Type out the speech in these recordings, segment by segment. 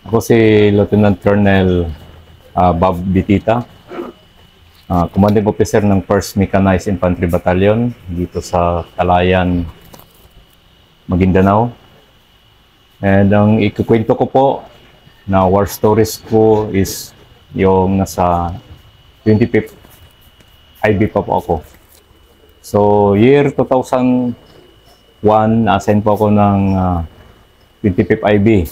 Ako si Lieutenant Colonel Bob Bitita, Commanding Officer ng 1st Mechanized Infantry Battalion dito sa Calayan, Maguindanao. And ang ikukwento ko po na war stories ko is yung nasa 25th IB pa po ako. So, year 2001, assign po ako ng 25th IB.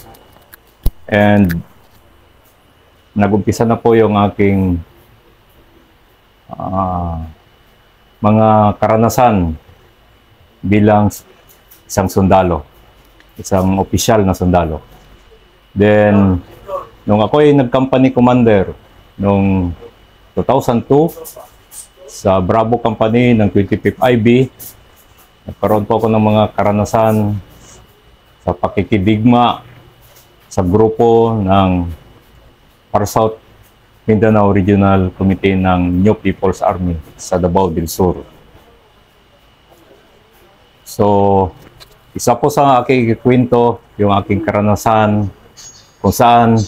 And nag-umpisa na po yung aking mga karanasan bilang isang sundalo, isang opisyal na sundalo. Then, nung ako ay nag-company commander noong 2002 sa Bravo Company ng 25th IB, nagkaroon po ako ng mga karanasan sa pakikidigma sa grupo ng Par South Mindanao Regional Committee ng New People's Army sa Davao del Sur. So, isa po sa aking kwento yung aking karanasan kung saan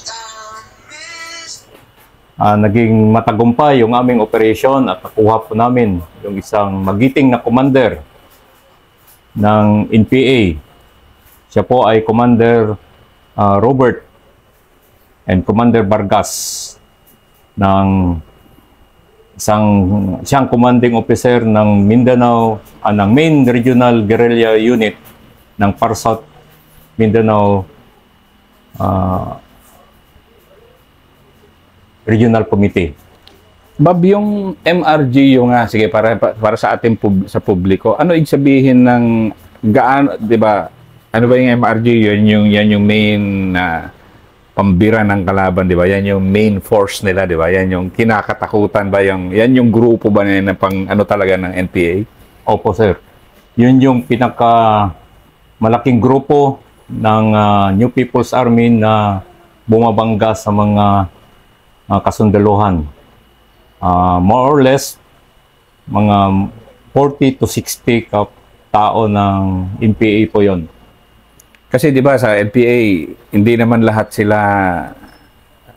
naging matagumpay yung aming operation at nakuha po namin yung isang magiting na commander ng NPA. Siya po ay Commander Robert and Commander Vargas ng siyang commanding officer ng Mindanao, ng main regional guerrilla unit ng Par South Mindanao Regional Committee. Bob, yung MRGU nga, sige, para sa ating sa publiko, ano ibig sabihin ng gaano, di ba? Ano ba yung MRGU? Yan yung main pambira ng kalaban, di ba? Yan yung main force nila, di ba? Yan yung kinakatakutan ba? Yan yung grupo ba na pang ano talaga ng NPA? Opo, sir. Yun yung pinaka malaking grupo ng New People's Army na bumabangga sa mga kasundaluhan. More or less, mga 40 to 60 tao ng NPA po yon. Kasi 'di ba sa NPA, hindi naman lahat sila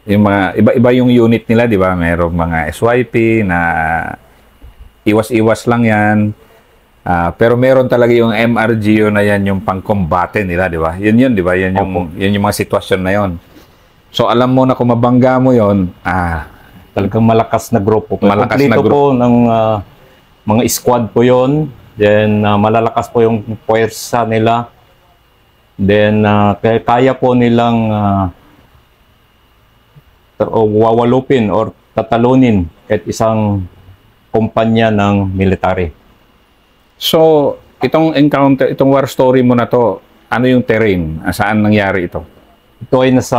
yung mga iba-iba yung unit nila, 'di ba? Mayroong mga SYP na iwas-iwas lang 'yan. Pero meron talaga yung MRGO na 'yan yung pangkombate nila, 'di ba? Yun, 'di ba? Yan yung mga sitwasyon na 'yon. So alam mo na kung mabangga mo 'yon, talagang malakas na grupo. Malakas na po grupo ng mga squad po 'yon. Then malalakas po yung puwersa nila. Then, kaya po nilang wawalupin or tatalunin kahit isang kumpanya ng military. So, itong encounter, itong war story mo na to, ano yung terrain? Saan nangyari ito? Ito ay nasa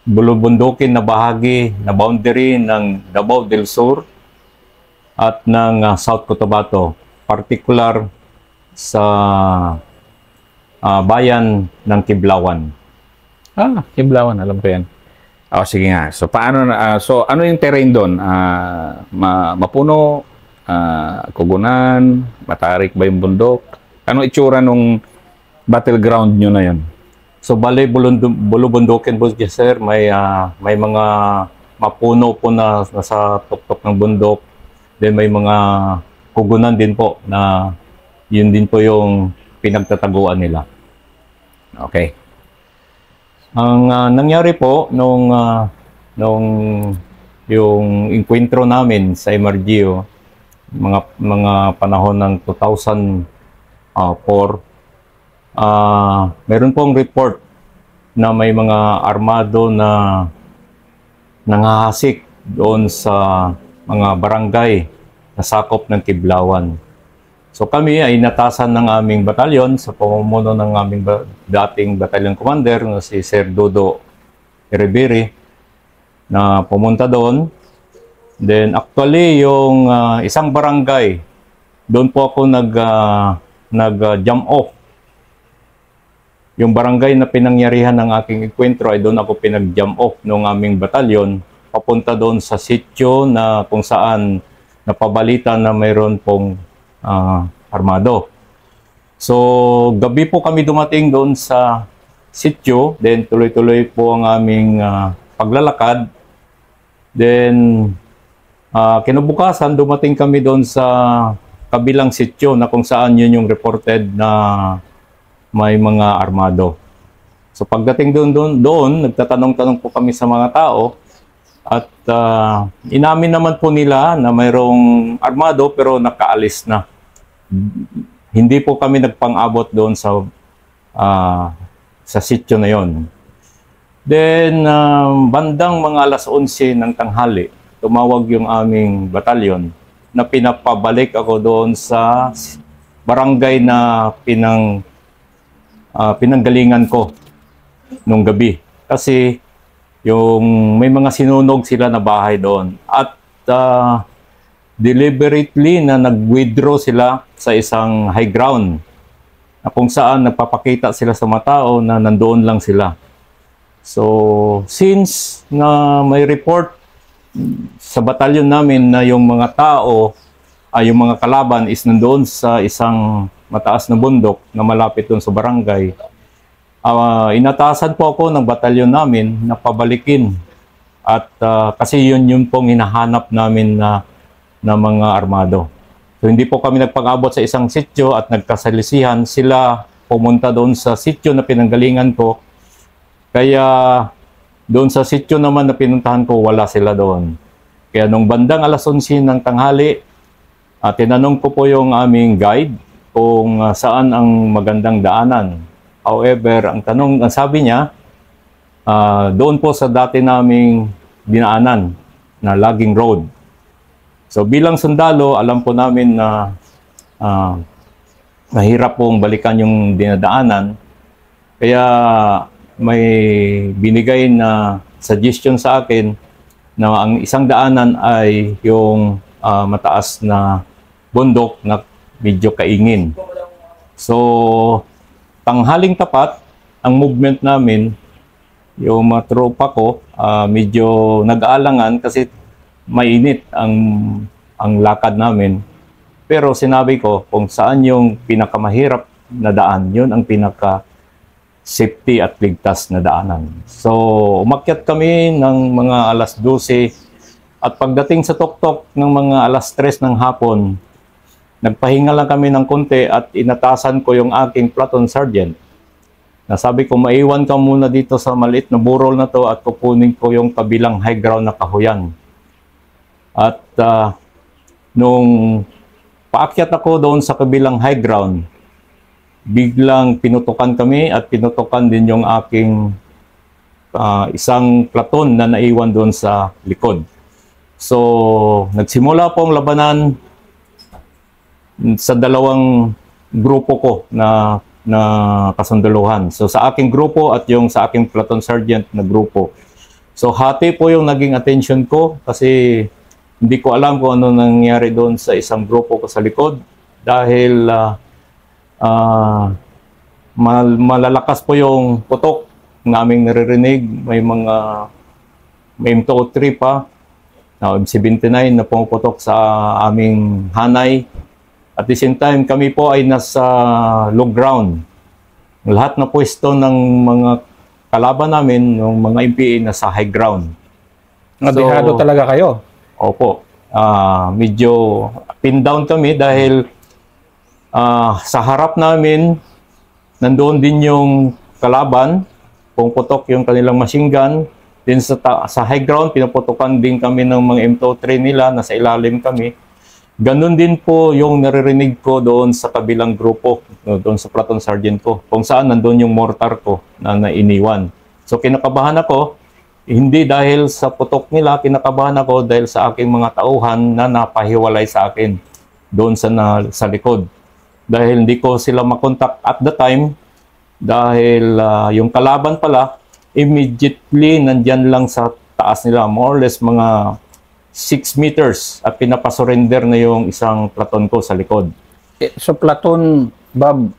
bulubundukin na bahagi na boundary ng Davao del Sur at ng South Cotabato, particular sa bayan ng Kiblawan. Kiblawan, alam ko yan. Sige nga. So, paano so, ano yung terrain doon? Mapuno, kugunan, matarik ba yung bundok? Ano itsura nung battleground nyo na yan? So, bali, bulubundukin po, sir. May mga mapuno po na nasa tuktok ng bundok. Then, may mga kugunan din po na yun din po yung pinagtataguan nila. Okay. Ang nangyari po nung yung encuentro namin sa MRGO, mga panahon ng 2004, meron pong report na may mga armado na nangahasik doon sa mga barangay na sakop ng Kiblawan. So kami ay natasan ng aming batalyon sa pamumuno ng aming dating batalyon commander na si Sir Dodo Erebiri na pumunta doon. Then actually yung isang barangay, doon po ako nag-jump off. Yung barangay na pinangyarihan ng aking enkwentro ay doon ako pinag-jump off ng aming batalyon papunta doon sa sitio na kung saan napabalita na mayroon pong armado. So, gabi po kami dumating doon sa sitio. Then tuloy-tuloy po ang aming paglalakad. Then kinabukasan dumating kami doon sa kabilang sitio na kung saan yun yung reported na may mga armado. So pagdating doon nagtatanong-tanong po kami sa mga tao at inamin naman po nila na mayroong armado pero nakaalis na. Hindi po kami nagpang-abot doon sa sitio na yon. Then bandang mga alas 11 ng tanghali, tumawag yung aming batalyon na pinapabalik ako doon sa barangay na pinanggalingan ko nung gabi. Kasi yung may mga sinunog sila na bahay doon. At deliberately na nag-withdraw sila sa isang high ground na kung saan nagpapakita sila sa mga tao na nandoon lang sila. So, since na may report sa batalyon namin na yung mga tao, yung mga kalaban is nandoon sa isang mataas na bundok na malapit doon sa barangay, inatasan po ako ng batalyon namin na pabalikin. At kasi yun pong hinahanap namin na mga armado. So hindi po kami nagpag-abot sa isang sitio at nagkasalisihan. Sila pumunta doon sa sitio na pinanggalingan ko. Kaya doon sa sitio naman na pinuntahan ko, wala sila doon. Kaya nung bandang alas 11 ng tanghali, tinanong ko po yung aming guide kung saan ang magandang daanan. However, ang sabi niya, doon po sa dati naming dinaanan na logging road. So bilang sundalo, alam po namin na mahirap pong balikan yung dinadaanan. Kaya may binigay na suggestion sa akin na ang isang daanan ay yung mataas na bundok na medyo kaingin. So, tanghaling tapat, ang movement namin, yung mga tropa ko, medyo nag-aalangan kasi mainit ang lakad namin. Pero sinabi ko kung saan yung pinakamahirap na daan, yun ang pinaka-safety at ligtas na daanan. So, umakyat kami ng mga alas 12 at pagdating sa tuktok ng mga alas 3 ng hapon, nagpahinga lang kami ng konti at inatasan ko yung aking platoon sergeant. Nasabi ko, maiwan ka muna dito sa maliit na burol na to at kukunin ko yung kabilang high ground na kahuyan. At nung paakyat ako doon sa kabilang high ground, biglang pinutukan kami at pinutukan din yung aking isang platoon na naiwan doon sa likod. So, nagsimula pong labanan sa dalawang grupo ko na kasundaluhan. So, sa aking grupo at yung sa aking platoon sergeant na grupo. So, hati po yung naging attention ko kasi hindi ko alam kung ano nangyari doon sa isang grupo ko sa likod dahil malalakas po yung putok naming naririnig. May M203 pa, na M79 na pumuputok sa aming hanay. At the same time, kami po ay nasa low ground. Lahat na pwesto ng mga kalaban namin, ng mga MPA, nasa high ground. Nabihado talaga kayo? Opo. Medyo pin down kami dahil sa harap namin, nandoon din yung kalaban, pumuputok yung kanilang machine gun. Din sa high ground, pinuputukan din kami ng mga M203 nila, nasa ilalim kami. Ganon din po yung naririnig ko doon sa kabilang grupo, doon sa platoon sergeant ko, kung saan nandoon yung mortar ko na nainiwan. So kinakabahan ako, hindi dahil sa putok nila, kinakabahan ako dahil sa aking mga tauhan na napahiwalay sa akin doon sa likod. Dahil hindi ko sila makontak at the time, dahil yung kalaban pala, immediately nandyan lang sa taas nila, more or less mga 6 meters at pinapasurrender na yung isang platoon ko sa likod. So platoon, Bob,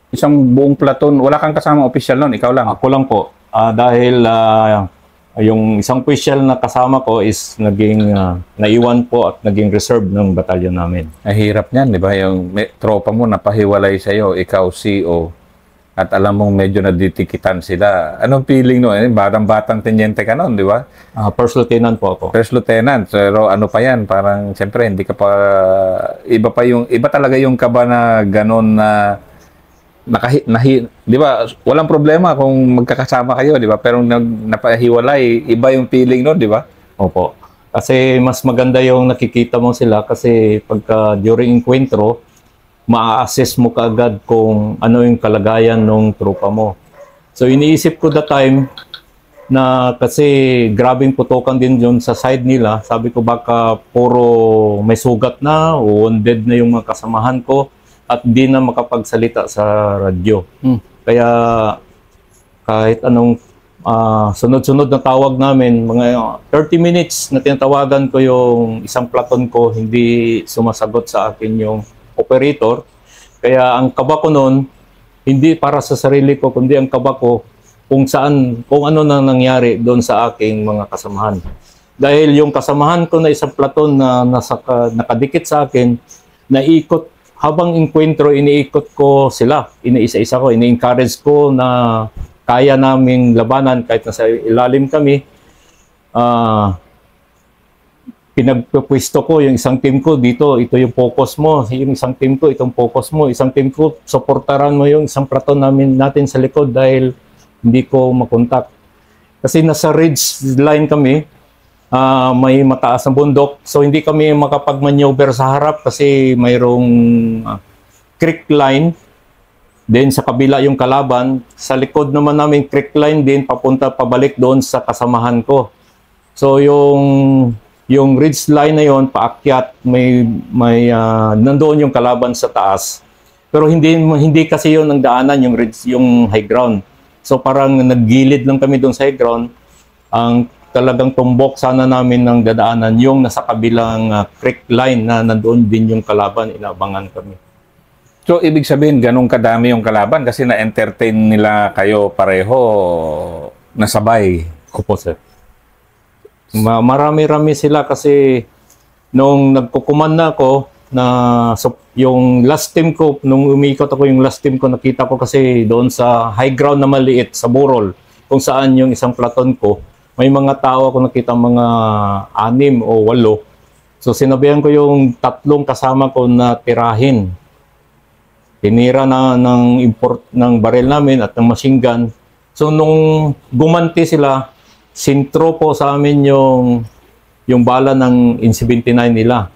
isang buong platoon, wala kang kasama official noon, ikaw lang? Ako lang po. Dahil yung isang official na kasama ko is naging naiwan po at naging reserve ng batalyon namin. Hirap niyan, di ba? Yung tropa mo napahiwalay sa'yo, ikaw CO, at alam mong medyo naditikitan sila. Anong feeling no? Batang-batang tenyente ka noon, di ba? First lieutenant po ako. First lieutenant, pero ano pa yan? Parang, siyempre, hindi ka pa, iba talaga yung kaba na ganon na, di ba? Walang problema kung magkakasama kayo, di ba? Pero napahiwalay, iba yung feeling noon, di ba? Opo. Kasi mas maganda yung nakikita mo sila kasi pagka during encuentro, ma-assess mo kaagad kung ano yung kalagayan ng tropa mo. So iniisip ko that time na kasi grabing putukan din yun sa side nila. Sabi ko baka puro may sugat na o wounded na yung mga kasamahan ko at di na makapagsalita sa radyo. Kaya kahit anong sunod-sunod na tawag namin, mga 30 minutes na tinatawagan ko yung isang platon ko, hindi sumasagot sa akin yung operator. Kaya ang kaba ko noon, hindi para sa sarili ko, kundi ang kaba ko kung ano na nangyari doon sa aking mga kasamahan. Dahil yung kasamahan ko na isang platon na nakadikit sa akin, naikot, habang encuentro, iniikot ko sila, iniisa-isa ko, ini-encourage ko na kaya naming labanan kahit nasa ilalim kami. Pinagpupwesto ko yung isang team ko dito, ito yung focus mo, yung isang team ko, itong focus mo, isang team ko, suportaran mo yung isang platon natin sa likod dahil hindi ko makontak. Kasi nasa ridge line kami, may mataas na bundok, so hindi kami makapag-maneuver sa harap kasi mayroong creek line. Then sa kabila yung kalaban, sa likod naman namin creek line din pabalik doon sa kasamahan ko. So yung ridge line na yon paakyat, may nandoon yung kalaban sa taas. Pero hindi kasi yon ang daanan yung ridge, yung high ground. So parang naggilid lang kami doon sa high ground. Ang talagang tumbok sana namin ng dadaanan yung nasa kabilang creek line na nandoon din yung kalaban, inabangan kami. So, ibig sabihin, ganun kadami yung kalaban kasi na-entertain nila kayo pareho na sabay. Opo, sir. Marami-rami sila kasi nung nagkukuman na ako, yung last team ko, nung umiikot ako yung last team ko, nakita ko kasi doon sa high ground na maliit, sa Burol, kung saan yung isang platon ko, may mga tao ako nakita mga 6 o 8. So, sinabihan ko yung 3 kasama ko na tirahin. Tinira na ng baril namin at ng machine gun. So nung gumanti sila, sintro po sa amin yung bala ng In-79 nila.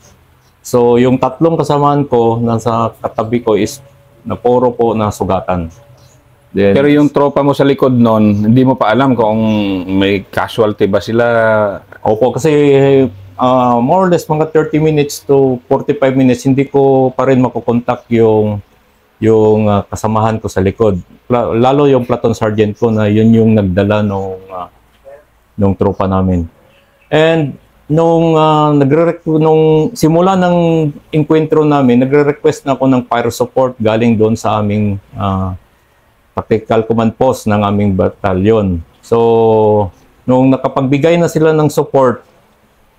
So yung 3 kasamaan ko nasa katabi ko is na puro po na sugatan. Then, pero yung tropa mo sa likod nun, hindi mo pa alam kung may casualty ba sila? Opo, kasi more or less mga 30 minutes to 45 minutes, hindi ko pa rin makukontak yung kasamahan ko sa likod. Lalo yung platoon sergeant ko na yun yung nagdala nung tropa namin. And nung simula ng encuentro namin, nagre-request na ako ng fire support galing doon sa aming tactical command post ng aming batalyon. So, nung nakapagbigay na sila ng support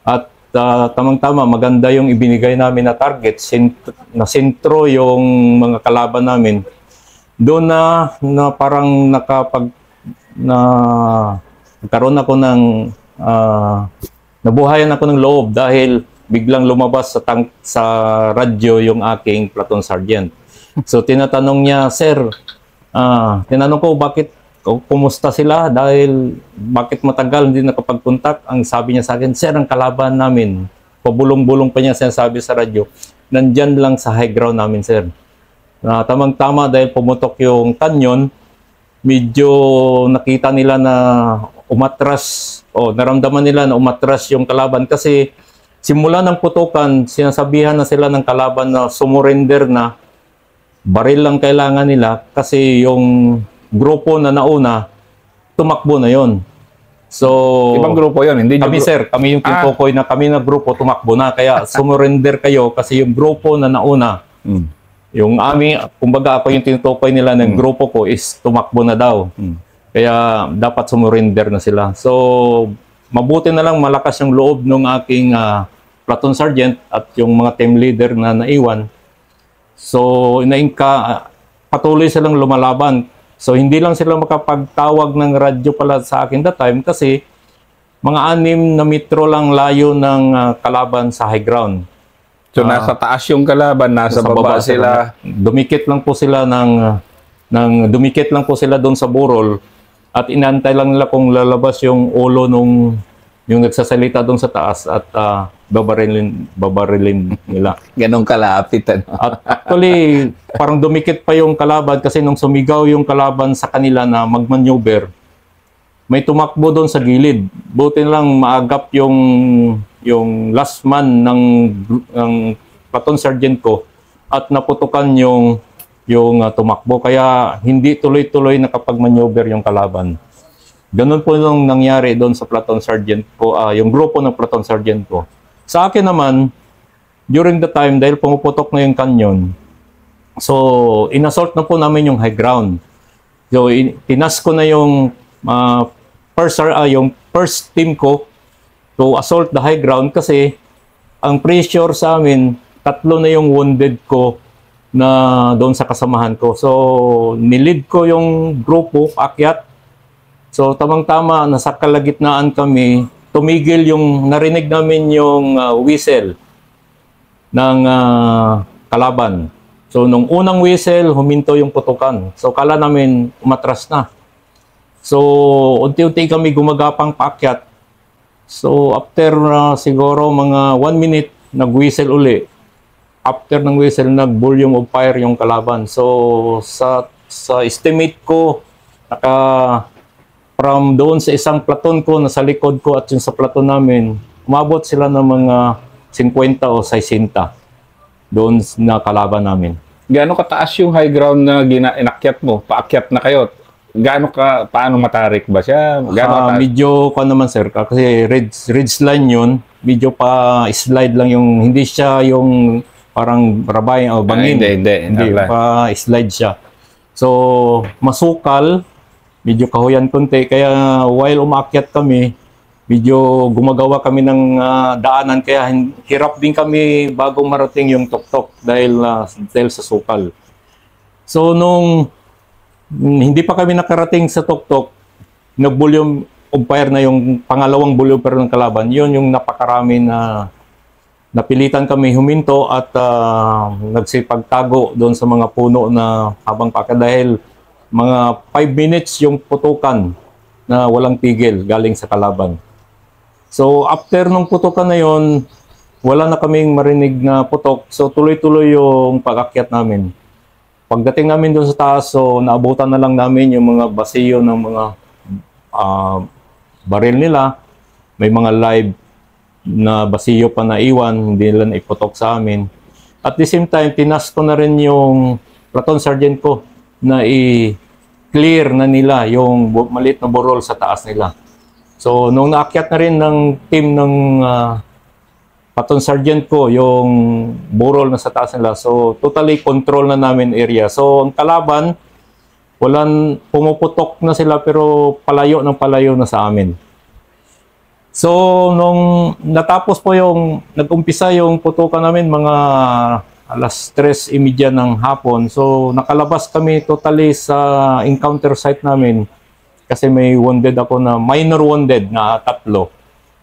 at tamang-tama, maganda yung ibinigay namin na target, na sentro yung mga kalaban namin. Doon na parang nagkaroon ako ng, nabuhayan ako ng loob dahil biglang lumabas sa radyo yung aking platoon sergeant. So tinatanong niya, sir, tinanong ko kumusta sila dahil bakit matagal hindi nakapag-contact. Ang sabi niya sa akin, sir, ang kalaban namin, pabulong-bulong pa niya sinasabi sa radyo, nandyan lang sa high ground namin, sir. Tamang-tama dahil pumutok yung kanyon, medyo nakita nila na umatras, naramdaman nila na umatras yung kalaban kasi simula ng putukan, sinasabihan na sila ng kalaban na sumurrender na, baril lang kailangan nila kasi yung grupo na nauna, tumakbo na yon. So, ibang grupo yon, hindi kami sir, kami yung tinutukoy na kami na grupo tumakbo na, kaya sumurrender kayo kasi yung grupo na nauna, yung aming, kumbaga ako yung tinutukoy nila ng grupo ko is tumakbo na daw. Kaya dapat sumurrender na sila. So, mabuti na lang malakas yung loob ng aking platoon sergeant at yung mga team leader na naiwan. So, patuloy silang lumalaban. So hindi lang sila makapagtawag ng radyo pala sa akin that time kasi mga 6 na metro lang layo ng kalaban sa high ground. So nasa taas yung kalaban, nasa baba sila. Dumikit lang po sila dumikit lang po sila doon sa burol at inantay lang nila kung lalabas yung ulo yung nagsasalita doon sa taas at babarilin nila. Ganong kalapit, ano? At actually, parang dumikit pa yung kalaban kasi nung sumigaw yung kalaban sa kanila na magmaneuver, may tumakbo doon sa gilid. Buti lang maagap yung last man ng platoon sergeant ko at naputukan yung tumakbo. Kaya hindi tuloy-tuloy nakapag-maneuver yung kalaban. Ganun po yung nangyari doon sa platoon sergeant ko, yung grupo ng platoon sergeant ko. Sa akin naman, during the time, dahil pumuputok na yung canyon, so inassault na po namin yung high ground. So tinas ko na yung first team ko to assault the high ground kasi ang pressure sa amin, 3 na yung wounded ko na doon sa kasamahan ko. So nilid ko yung grupo, akyat. So tamang-tama, nasa kalagitnaan kami, tumigil narinig namin yung whistle ng kalaban. So nung unang whistle, huminto yung putukan. So kala namin umatras na. So unti-unti kami gumagapang paakyat. So after siguro mga 1 minute, nag-whistle uli. After ng whistle, nag-volume of fire yung kalaban. So sa estimate ko, from doon sa isang platon ko, nasa likod ko at yung sa platon namin, umabot sila ng mga 50 o 60 doon na kalaban namin. Gaano kataas yung high ground na inakyat mo? Paakyat na kayo. Paano matarik ba siya? Medyo naman sir, kasi ridge line yun, medyo pa slide lang yung, hindi siya yung parang rabay o bangin. Hindi pa slide siya. So, masukal, medyo kahuyan konti. Kaya while umaakyat kami, medyo gumagawa kami ng daanan. Kaya hirap din kami bago marating yung tuktok dahil sa sukal. So nung hindi pa kami nakarating sa tuktok, nag-volume of fire na yung pangalawang volume ng kalaban. Yun yung napakarami na napilitan kami huminto at nagsipagtago doon sa mga puno na habang paakyat dahil mga 5 minutes yung putukan na walang tigil galing sa kalaban. So after nung putukan na yon, wala na kaming marinig na putok. So tuloy-tuloy yung pag-akyat namin. Pagdating namin doon sa taas, so naabutan na lang namin yung mga basiyo ng mga baril nila. May mga live na basiyo pa na iwan, hindi nila na iputok sa amin. At the same time, tinas ko na rin yung platoon sergeant ko na clear na nila yung maliit na burol sa taas nila. So, nung naakyat na rin ng team ng platoon sergeant ko, yung burol na sa taas nila, so totally control na namin area. So, ang kalaban, pumuputok na sila pero palayo na sa amin. So, nung natapos po nag-umpisa yung putukan namin, mga 3:30 ng hapon. So, nakalabas kami totally sa encounter site namin kasi may wounded ako na minor wounded na 3.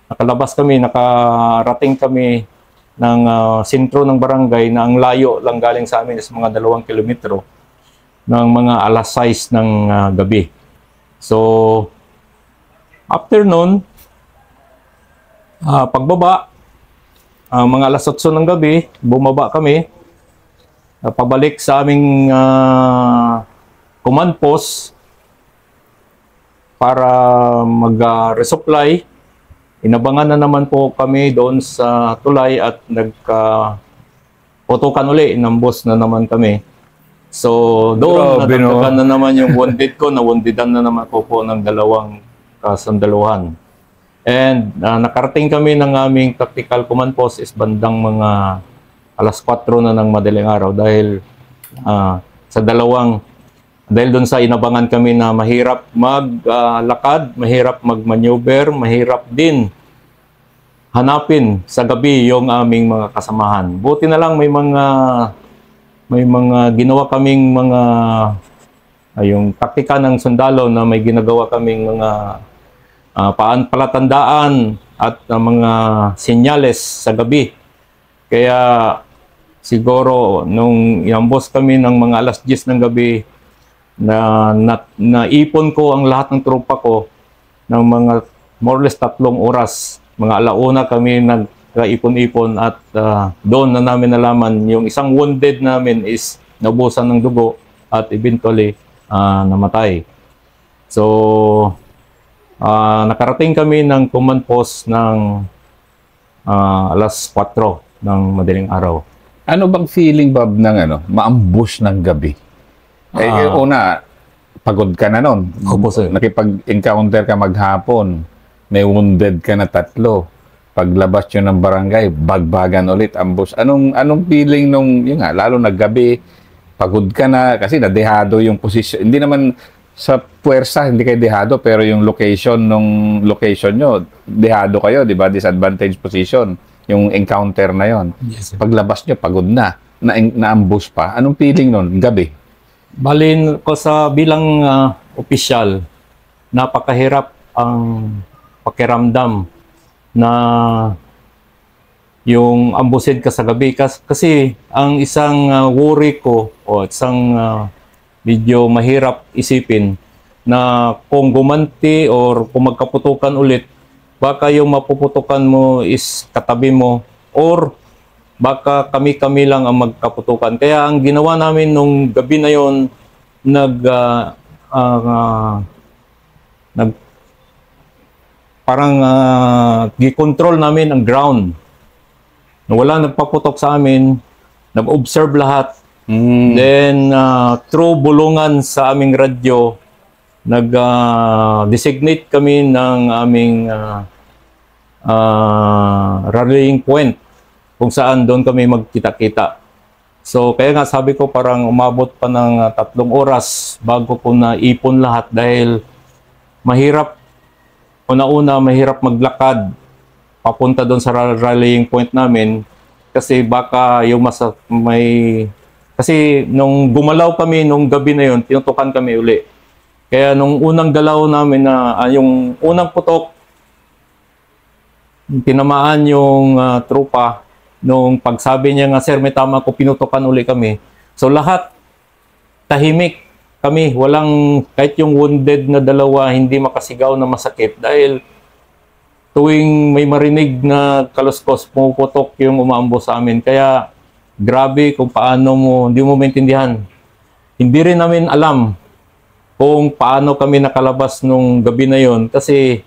Nakalabas kami, nakarating kami ng sentro ng barangay na ang layo lang galing sa amin is mga 2 kilometro ng mga 6:00 ng gabi. So, after noon, pagbaba, mga 8:00 ng gabi, bumaba kami, pabalik sa aming command post para mag-resupply. Inabangan na naman po kami doon sa tulay at nagputukan uli, inambos na naman kami. So doon, nadagdagan na naman yung wounded ko, nawundidan na naman po ng 2 kasandaluhan. And nakarating kami ng aming tactical command post is bandang mga 4:00 na ng madaling araw dahil dahil doon sa inabangan kami na mahirap maglakad, mahirap magmaneuver, mahirap din hanapin sa gabi yung aming mga kasamahan. Buti na lang may mga ginawa kaming mga yung taktika ng sundalo na may ginagawa kaming mga palatandaan at mga senyales sa gabi. Kaya siguro nung iambos kami ng mga alas 10 ng gabi, naipon ko ang lahat ng tropa ko ng mga more or less 3 oras. Mga alauna kami nagkaipon-ipon at doon na namin nalaman yung isang wounded namin is nabusan ng dugo at eventually namatay. So, nakarating kami ng command post ng alas 4 ng madaling araw. Ano bang feeling, Bob, ng maambush ng gabi? Una, pagod ka na nun. Opo, sir. Nakipag-encounter ka maghapon. May wounded ka na 3. Paglabas yun ng barangay, bagbagan ulit, ambush. Anong feeling nung, yun nga, lalo na gabi, pagod ka na, kasi nadehado yung posisyon. Hindi naman sa puwersa, hindi kayo dehado, pero yung location nyo, dehado kayo, di ba? Disadvantage position, yung encounter na yon. Yes, sir. Paglabas nyo, pagod na-ambush pa. Anong feeling nun, gabi? Balin ko sa bilang opisyal, napakahirap ang pakiramdam na yung ambusid ka sa gabi. Kasi ang isang worry ko o isang medyo mahirap isipin na kung gumanti or kung magkaputukan ulit, baka yung mapuputukan mo is katabi mo or baka kami-kami lang ang magkaputukan. Kaya ang ginawa namin nung gabi na yon, parang gi-control namin ang ground. Wala nagpaputok sa amin, nag-observe lahat. Then, through bulungan sa aming radyo, nag-designate kami ng aming rallying point kung saan doon kami magkita-kita. So, kaya nga sabi ko parang umabot pa ng 3 oras bago ko naipon lahat dahil mahirap, una-una mahirap maglakad papunta doon sa rallying point namin kasi baka yung kasi nung gumalaw kami nung gabi na yun, tinutukan kami uli. Kaya nung unang galaw namin na yung unang putok, tinamaan yung trupa. Nung pagsabi niya nga, sir, may tama ko, pinutukan uli kami. So lahat, tahimik kami. Walang, kahit yung wounded na 2, hindi makasigaw na masakit. Dahil tuwing may marinig na kaluskos, pumuputok yung umaambo sa amin. Kaya grabe kung paano hindi mo maintindihan. Hindi rin namin alam kung paano kami nakalabas nung gabi na yon. Kasi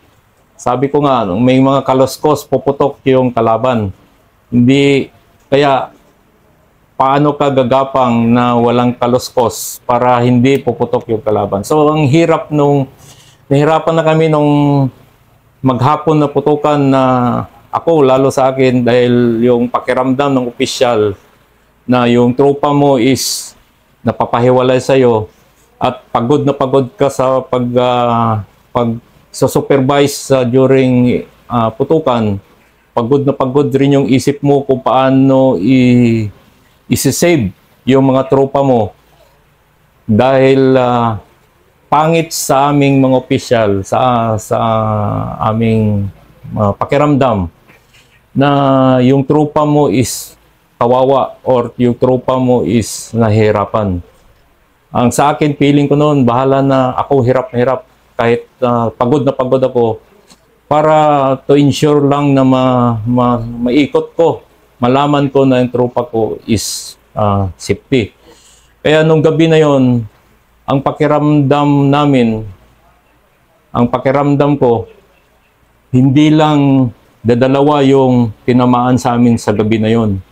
sabi ko nga, may mga kaluskos, puputok yung kalaban. Hindi, kaya paano ka gagapang na walang kaluskos para hindi puputok yung kalaban. So ang hirap nahirapan na kami nung maghapon na putukan na ako, lalo sa akin dahil yung pakiramdam ng opisyal na yung tropa mo is napapahiwalay sa'yo at pagod na pagod ka sa supervise during putukan. Pagod na pagod rin yung isip mo kung paano i-save yung mga tropa mo dahil pangit sa aming mga opisyal, sa aming pakiramdam na yung tropa mo is kawawa or yung tropa mo is nahihirapan. Ang sa akin, feeling ko noon, bahala na ako, hirap na hirap. Kahit pagod na pagod ako, para to ensure lang na maikot ko, malaman ko na yung tropa ko is safety. Kaya nung gabi na yon, ang pakiramdam ko, hindi lang dadalawa yung tinamaan sa amin sa gabi na yon.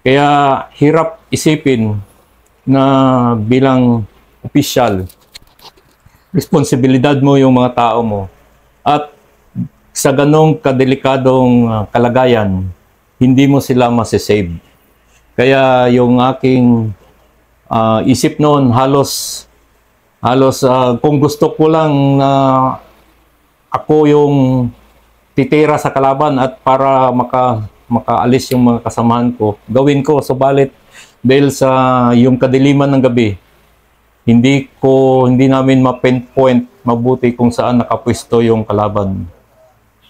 Kaya hirap isipin na bilang opisyal, responsibilidad mo yung mga tao mo. At sa ganong kadelikadong kalagayan, hindi mo sila masisave. Kaya yung aking isip noon, halos kung gusto ko lang na ako yung titira sa kalaban at para makaalis yung mga kasamahan ko, gawin ko. Subalit dahil sa yung kadiliman ng gabi, hindi namin ma-pinpoint mabuti kung saan nakapwesto yung kalaban.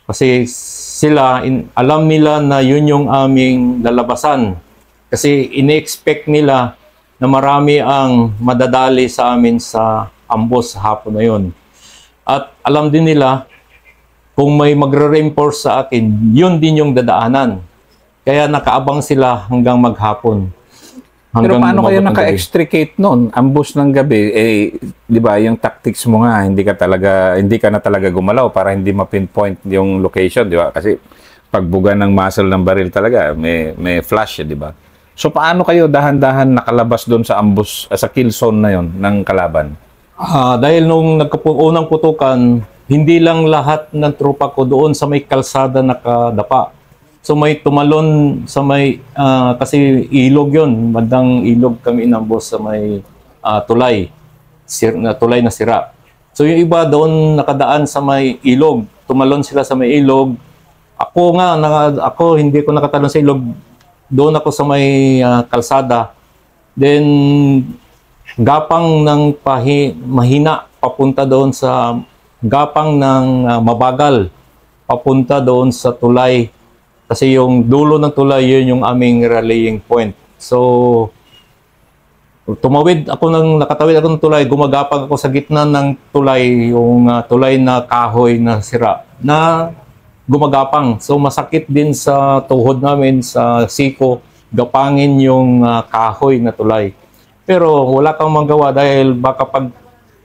Kasi sila, alam nila na yun yung aming lalabasan. Kasi ini-expect nila na marami ang madadali sa amin sa ambos sa hapon na yun. At alam din nila, kung may magre-reinforce sa akin, yun din yung dadaanan. Kaya nakaabang sila hanggang maghapon. Pero paano kayo lumabot ang gabi. naka-extricate noon? Ambus ng gabi, di ba, yung tactics mo nga, hindi ka na talaga gumalaw para hindi ma-pinpoint yung location, di ba? Kasi pagbuga ng muzzle ng baril talaga, may flash, di ba? So paano kayo dahan-dahan nakalabas doon sa ambus, sa kill zone na yon ng kalaban? Dahil nung unang putukan, hindi lang lahat ng tropa ko doon sa may kalsada nakadapa. So may tumalon sa may, kasi ilog yon, bandang ilog kami inambos sa may tulay, tulay na sira. So yung iba doon nakadaan sa may ilog, tumalon sila sa may ilog. Ako hindi ko nakatalon sa ilog, doon ako sa may kalsada. Then gapang ng mahina papunta doon sa gapang ng mabagal papunta doon sa tulay. Kasi yung dulo ng tulay, yun yung aming rallying point. So, nakatawid ako ng tulay, gumagapang ako sa gitna ng tulay, yung tulay na kahoy na sira, na gumagapang. So, masakit din sa tuhod namin, sa siko, gapangin yung kahoy na tulay. Pero wala kang magawa dahil baka pag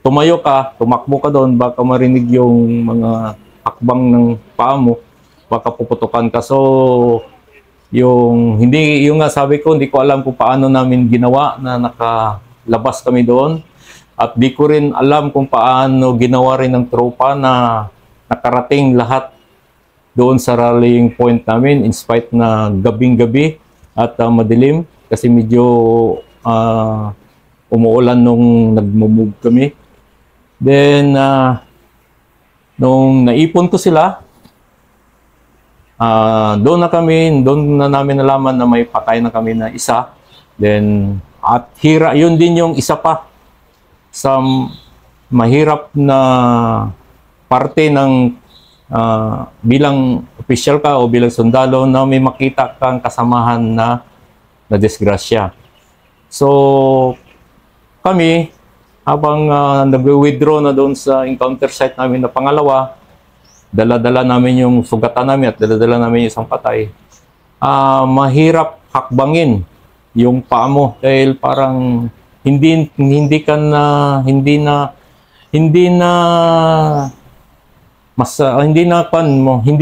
tumakbo ka doon, baka marinig yung mga hakbang ng paa mo, baka puputukan ka. So, yung nga sabi ko, hindi ko alam kung paano namin ginawa na nakalabas kami doon. At di ko rin alam kung paano ginawa rin ng tropa na nakarating lahat doon sa rallying point namin in spite na gabing-gabi at madilim kasi medyo umuulan nung nagmumove kami. Then, nung naipon ko sila, doon na namin nalaman na may patay na kami na isa. Then, at yun din yung isa pa sa mahirap na parte ng bilang official ka o bilang sundalo na may makita kang kasamahan na disgrasya. So, kami, habang nag-withdraw na doon sa encounter site namin na pangalawa, dala-dala namin yung sugatan namin at dala-dala namin yung isang patay. Mahirap hakbangin yung paa mo dahil parang hindi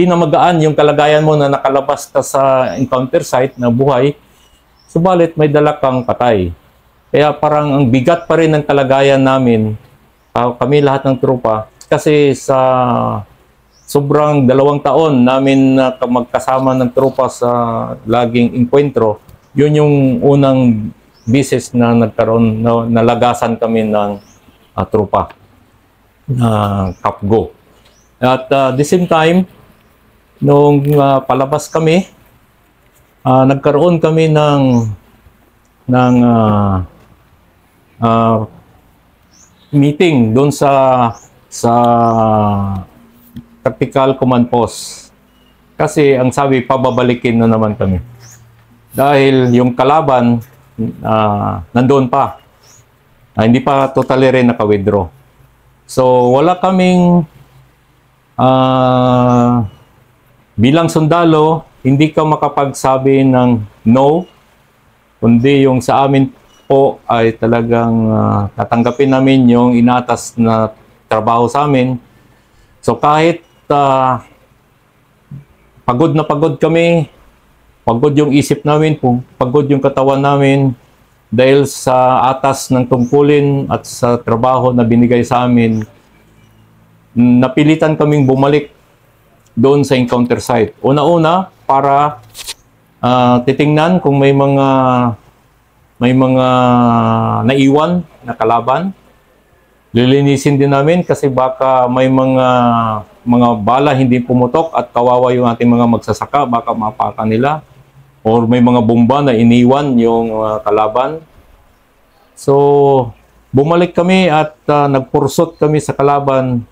na magaan yung kalagayan mo na nakalabas ka sa encounter site na buhay, subalit may dala kang patay. Kaya parang ang bigat pa rin ng kalagayan namin, kami lahat ng tropa, kasi sa sobrang 2 taon namin na magkasama ng tropa sa laging enkwentro, yun yung unang bisis na nagkaroon, nalagasan kami ng tropa na Kapgo. At the same time, nung palabas kami, nagkaroon kami ng meeting doon sa tactical command post. Kasi ang sabi, pababalikin na naman kami. Dahil yung kalaban nandoon pa. Hindi pa totally rin naka-withdraw. So wala kaming bilang sundalo, hindi ka makapagsabi ng no, kundi yung sa amin po ay talagang tatanggapin namin yung inatas na trabaho sa amin. So kahit pagod na pagod kami, pagod yung isip namin, pagod yung katawan namin dahil sa atas ng tungkulin at sa trabaho na binigay sa amin, napilitan kaming bumalik doon sa encounter site. Una-una para titingnan kung may mga naiwan na kalaban. Lilinisin din namin kasi baka may mga bala hindi pumutok at kawawa yung ating mga magsasaka, baka mapakan nila. Or may mga bomba na iniwan yung kalaban. So, bumalik kami at nagpursot kami sa kalaban.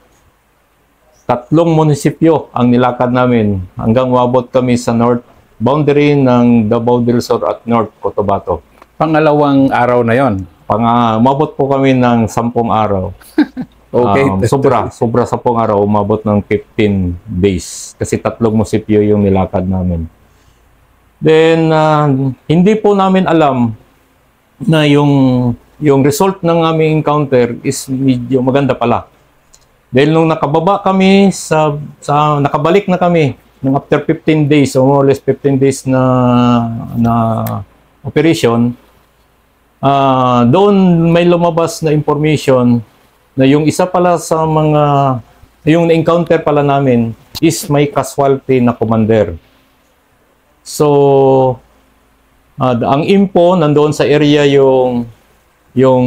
3 munisipyo ang nilakad namin hanggang umabot kami sa north boundary ng Davao del Sur at North Cotabato. Pangalawang araw na yon. Umabot po kami ng 10 araw. Okay. Sobra 10 araw, umabot ng 15 days. Kasi 3 munisipyo yung nilakad namin. Then, hindi po namin alam na yung result ng aming encounter is medyo maganda pala. Dahil nung nakababa kami nakabalik na kami ng after 15 days, or more or less 15 days na operation, doon may lumabas na information na yung isa pala sa yung na-encounter pala namin is may casualty na commander. So, ang info nandoon sa area yung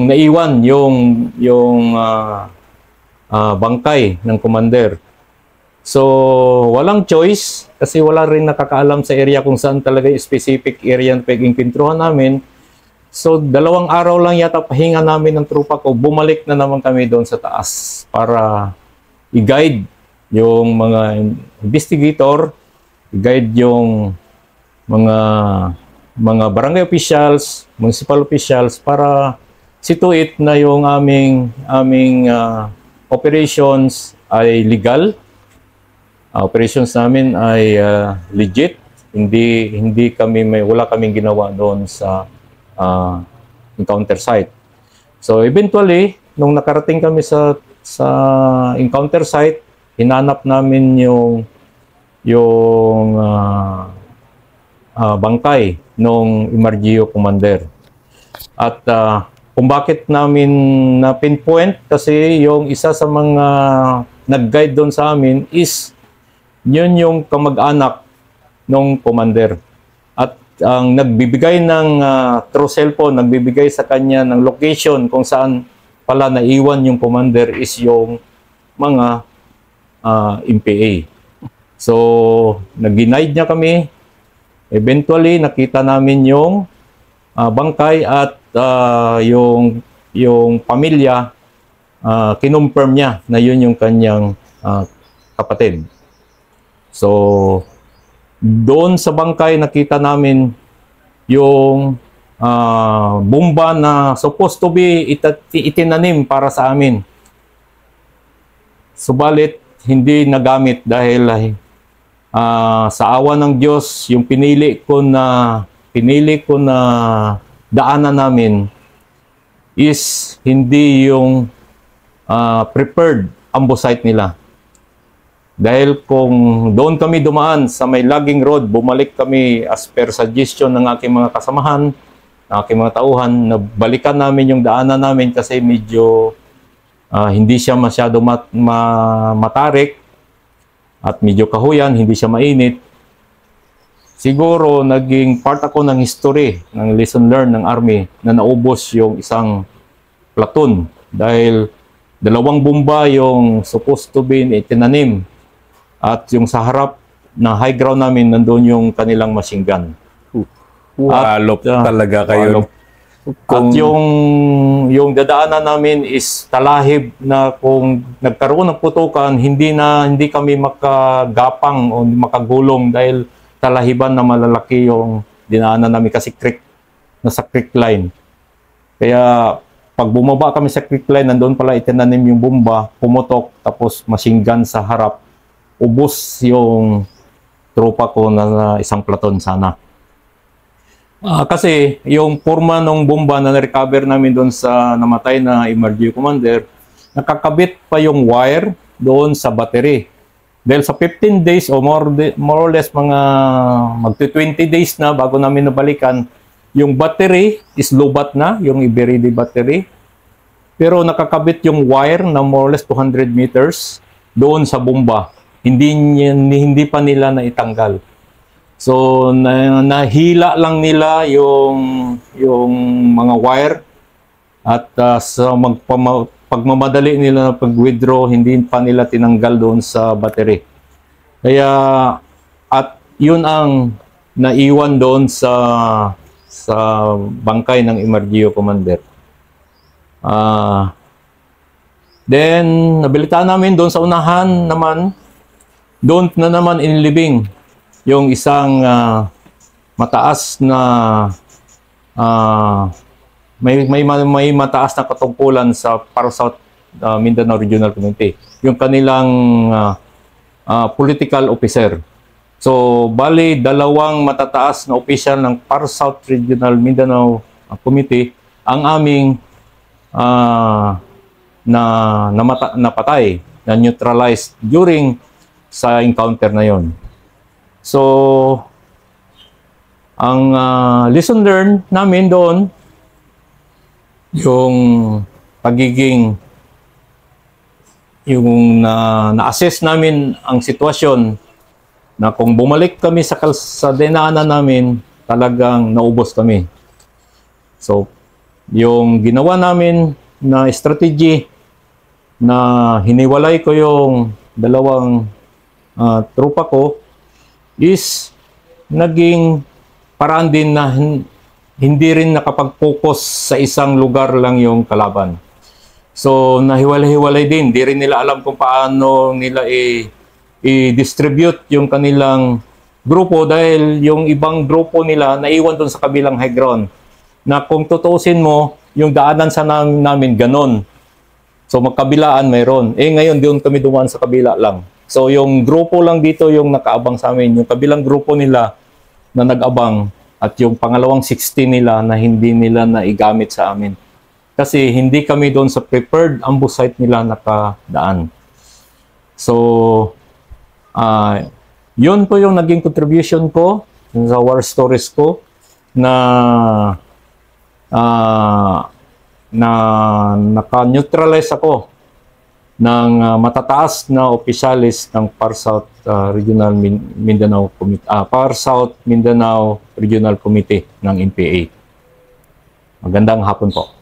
naiwan, yung bangkay ng commander. So, walang choice kasi wala rin nakakaalam sa area kung saan talaga yung specific area na pag-inkwentruhan namin. So, 2 araw lang yata pahinga namin ng trupa ko. Bumalik na naman kami doon sa taas para i-guide yung mga investigator, i-guide yung mga barangay officials, municipal officials para situate na yung aming operations ay legal. Operations namin ay legit. Hindi kami wala kaming ginawa doon sa encounter site. So eventually, nung nakarating kami sa encounter site, hinanap namin yung bangkay nung Emergio commander. At kung bakit namin na pinpoint, kasi yung isa sa mga nag-guide doon sa amin is yun yung kamag-anak nung commander. At ang nagbibigay ng through cellphone, nagbibigay sa kanya ng location kung saan pala naiwan yung commander is yung mga MPA. So, nag-guide niya kami. Eventually, nakita namin yung bangkay at yung pamilya, kinonfirm niya na yun yung kanyang kapatid. So, doon sa bangkay nakita namin yung bomba na supposed to be itinanim para sa amin. Subalit, hindi nagamit dahil sa awa ng Diyos, yung pinili ko na daanan namin is hindi yung prepared ambush site nila. Dahil kung doon kami dumaan sa may logging road, bumalik kami as per suggestion ng aking mga kasamahan, ng aking mga tauhan, na balikan namin yung daanan namin kasi medyo hindi siya masyado matarik at medyo kahuyan, hindi siya mainit. Siguro naging part ako ng history, ng lesson learned ng Army na naubos yung isang platoon dahil 2 bomba yung supposed to be itinanim. At yung sa harap na high ground namin, nandun yung kanilang machine gun. Walop talaga kayo. At yung dadaanan namin is talahib na kung nagkaroon ng putukan, hindi kami makagapang o makagulong dahil talahiban na malalaki yung dinaanan namin kasi nasa creek line. Kaya pag bumaba kami sa creek line, nandun pala itinanim yung bomba, pumutok, tapos machine gun sa harap. Ubos yung tropa ko na isang platon sana. Kasi yung forma ng bomba na na-recover namin doon sa namatay na Emergio commander, nakakabit pa yung wire doon sa battery. Dahil sa 15 days o more or less mga magti-20 days na bago namin nabalikan, yung battery is lobat na, yung Iberidi battery. Pero nakakabit yung wire na more or less 200 meters doon sa bomba. Hindi pa nila naitanggal. So nahila lang nila yung mga wire at sa pagmamadali nila na pag-withdraw, hindi pa nila tinanggal doon sa battery. Kaya at yun ang naiwan doon sa bangkay ng Emergio commander. Then, nabilitaan namin doon sa unahan naman, doon na naman inilibing yung isang mataas na may mataas na katungkulan sa Par South Mindanao Regional Committee, yung kanilang political officer. So, bali, dalawang matataas na opisyal ng Par South Regional Mindanao Committee ang aming napatay, na neutralized during sa encounter na yon. So, ang lesson learned namin doon, yung pagiging, yung na-assess namin ang sitwasyon na kung bumalik kami sa dinaanan namin, talagang naubos kami. So, yung ginawa namin na strategy na hiniwalay ko yung dalawang tropa ko is naging paraan din na hindi rin nakapag-focus sa isang lugar lang yung kalaban. So, nahiwalay-hiwalay din. Hindi rin nila alam kung paano nila i-distribute yung kanilang grupo dahil yung ibang grupo nila naiwan doon sa kabilang high ground. Na kung tutuusin mo, yung daanan sa namin ganon. So, magkabilaan mayroon. Ngayon, doon kami dumaan sa kabila lang. So, yung grupo lang dito yung nakaabang sa amin. Yung kabilang grupo nila na nag-abang at yung pangalawang 60 nila na hindi nila naigamit sa amin. Kasi hindi kami doon sa prepared ambush site nila nakadaan. So, yun po yung naging contribution ko sa war stories ko na naka-neutralize ako ng matataas na opisyalis ng Par South Regional Mindanao Committee, Par South Mindanao Regional Committee ng NPA. Magandang hapon po.